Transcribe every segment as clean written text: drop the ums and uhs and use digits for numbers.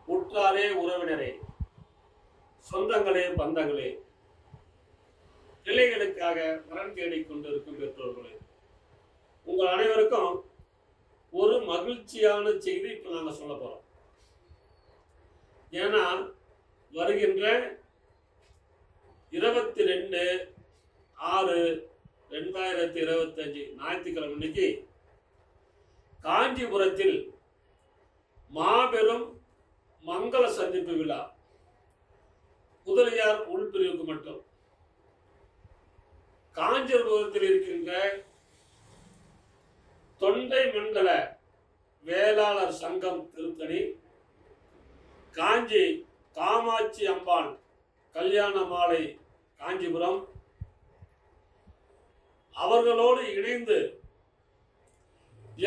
உற்றாரே உறவினரே, சொந்தங்களே பந்தங்களே, பிள்ளைகளுக்காக வரன் தேடிக் கொண்டிருக்கும் பெற்றோர்களே, உங்கள் அனைவருக்கும் ஒரு மகிழ்ச்சியான செய்தி இப்போ நாங்கள் சொல்ல போகிறோம். ஏன்னா வருகின்ற 22/6/2025 ஞாயிற்றுக்கிழமை அன்னைக்கு காஞ்சிபுரத்தில் மாபெரும் மங்கள சந்திப்பு விழா. முதலியார் உள்பிரிவுக்கு மட்டும். காஞ்சிபுரத்தில் இருக்கின்ற தொண்டை மண்டல வேளாளர் சங்கம் திருத்தணி, காஞ்சி காமாட்சி அம்பாள் கல்யாண மாலை காஞ்சிபுரம், அவர்களோடு இணைந்து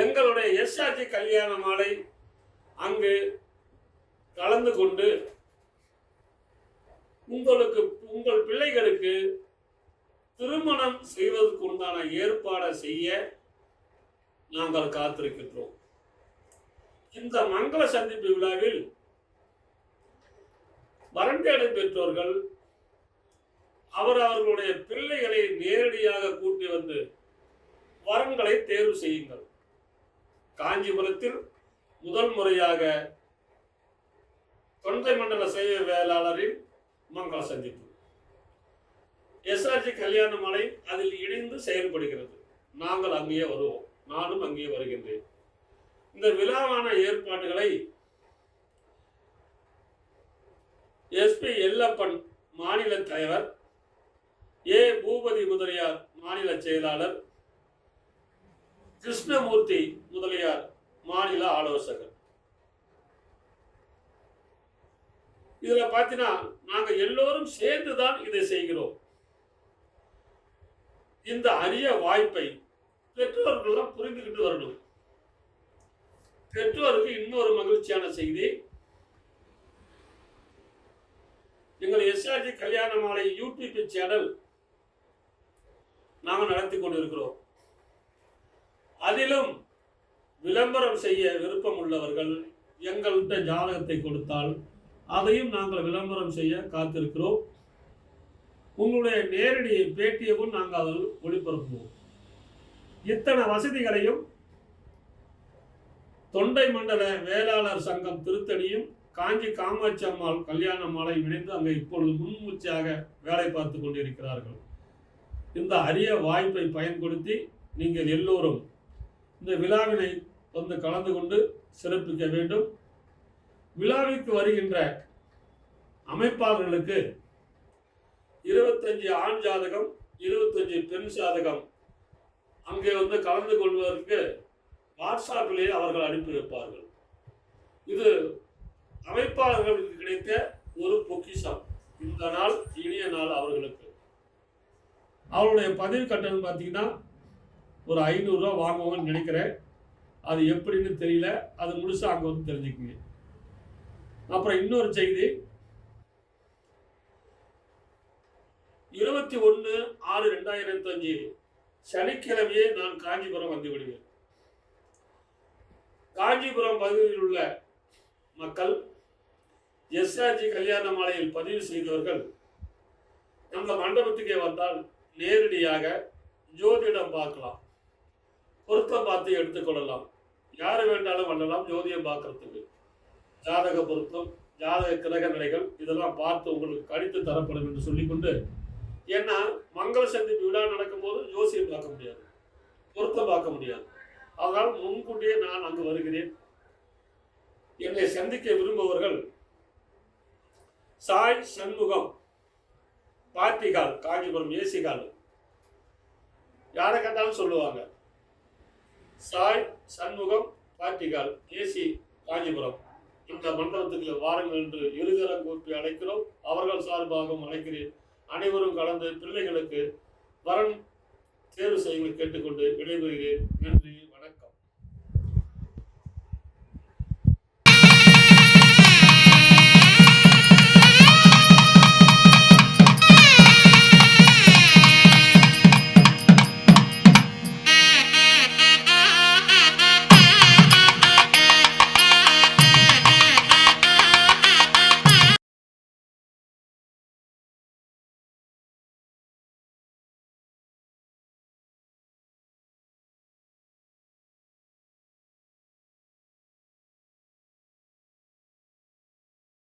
எங்களுடைய எஸ்ஆர்ஜி கல்யாண மாலை அங்கு கலந்து கொண்டு உங்கள் பிள்ளைகளுக்கு திருமணம் செய்வதற்கு உண்டான ஏற்பாடை செய்ய நாங்கள் காத்திருக்கின்றோம். இந்த மங்கள சந்திப்பு விழாவில் வரன்தேடல் பெற்றோர்கள் அவர்களுடைய பிள்ளைகளை நேரடியாக கூட்டி வந்து வரன்களை தேர்வு செய்யுங்கள். காஞ்சிபுரத்தில் முதல் முறையாக தொண்டை மண்டல சேவை வேளாளரின் மங்கள சந்திப்பு, எஸ்ஆர்ஜி கல்யாண மாலை அதில் இணைந்து செயல்படுகிறது. நாங்கள் அங்கேயே வருவோம், நானும் அங்கேயே வருகின்றேன். இந்த விழாவான ஏற்பாடுகளை எஸ்பி எல்லப்பன் மாநில தலைவர், ஏ பூபதி முதலியார் மாநில செயலாளர், கிருஷ்ணமூர்த்தி முதலியார் மாநில ஆலோசகர். இதுல பார்த்தீங்கன்னா நாங்க எல்லோரும் சேர்ந்துதான் இதை செய்கிறோம். இந்த அரிய வாய்ப்பை பெற்றோர்கள் புரிந்துகிட்டு வரணும். பெற்றோருக்கு இன்னொரு மகிழ்ச்சியான செய்தி, எங்கள் எஸ்ஆர்ஜி கல்யாண மாலை யூடியூப் சேனல் நாங்கள் நடத்தி கொண்டிருக்கிறோம். அதிலும் விளம்பரம் செய்ய விருப்பம் உள்ளவர்கள் எங்கள்கிட்ட ஜாதகத்தை கொடுத்தால் அதையும் நாங்கள் விளம்பரம் செய்ய காத்திருக்கிறோம். உங்களுடைய நேரடி பேட்டியவும் நாங்கள் அதில் ஒளிபரப்புவோம். இத்தனை வசதிகளையும் தொண்டை மண்டல வேளாளர் சங்கம் திருத்தணியும் காஞ்சி காமாட்சி அம்மாள் கல்யாண மாலை இணைந்து அங்கே இப்பொழுது முன்மூச்சாக வேலை பார்த்து கொண்டிருக்கிறார்கள். இந்த அரிய வாய்ப்பை பயன்படுத்தி நீங்கள் எல்லோரும் இந்த விழாவினை வந்து கலந்து கொண்டு சிறப்பிக்க வேண்டும். விழாவிற்கு வருகின்ற அமைப்பாளர்களுக்கு 25 ஆண் ஜாதகம், 25 பெண் ஜாதகம் அங்கே வந்து கலந்து கொள்வதற்கு வாட்ஸ்அப்பிலே அவர்கள் அனுப்பி வைப்பார்கள். இது அமைப்பாளர்களுக்கு கிடைத்த ஒரு பொக்கிஷம். இந்த நாள் இனிய நாள் அவர்களுக்கு. அவருடைய பதிவு கட்டணம் பார்த்தீங்கன்னா ஒரு 500 ரூபா வாங்குவாங்கன்னு நினைக்கிறேன். அது எப்படின்னு தெரியல, அது முழுசா அங்கே வந்து தெரிஞ்சுக்குங்க. அப்புறம் இன்னொரு செய்தி, 21/6/2025 சனிக்கிழமையே நான் காஞ்சிபுரம் வந்து விடுவேன். காஞ்சிபுரம் பகுதியில் உள்ள மக்கள் எஸ்ஆர்ஜி கல்யாண மாலையில் பதிவு செய்தவர்கள் அந்த மண்டபத்துக்கே வந்தால் நேரடியாக ஜோதிடம் பார்க்கலாம், பொருத்தம் பார்த்து எடுத்துக்கொள்ளலாம். யார் வேண்டாலும் வரலாம் ஜோதிடம் பார்க்கறதுக்கு. ஜாதக பொருத்தம், ஜாதக கிரக நிலைகள் இதெல்லாம் பார்த்து உங்களுக்கு கணித்து தரப்படும் என்று சொல்லிக்கொண்டு, ஏன்னா மங்கள சந்திப்பு விழா நடக்கும்போது ஜோசியம் பார்க்க முடியாது, பொருத்தம் பார்க்க முடியாது. அதனால் முன்கூட்டியே நான் அங்கு வருகிறேன். என்னை சந்திக்க விரும்புபவர்கள் சாய் சண்முகம் பார்ட்டிகால் காஞ்சிபுரம் ஏசி கால், யாரை கண்டாலும் சொல்லுவாங்க. சாய் சண்முகம் பார்ட்டிகால் ஏசி காஞ்சிபுரம் இந்த மண்டபத்துக்கு வாருங்கள் என்று இருகரம் கூப்பி அழைக்கிறோம். அவர்கள் சார்பாகவும் அழைக்கிறேன். அனைவரும் கலந்து பிள்ளைகளுக்கு வரன் தேர்வு செய்ய கேட்டுக்கொண்டு விடைபெறுகிறேன். நன்றி.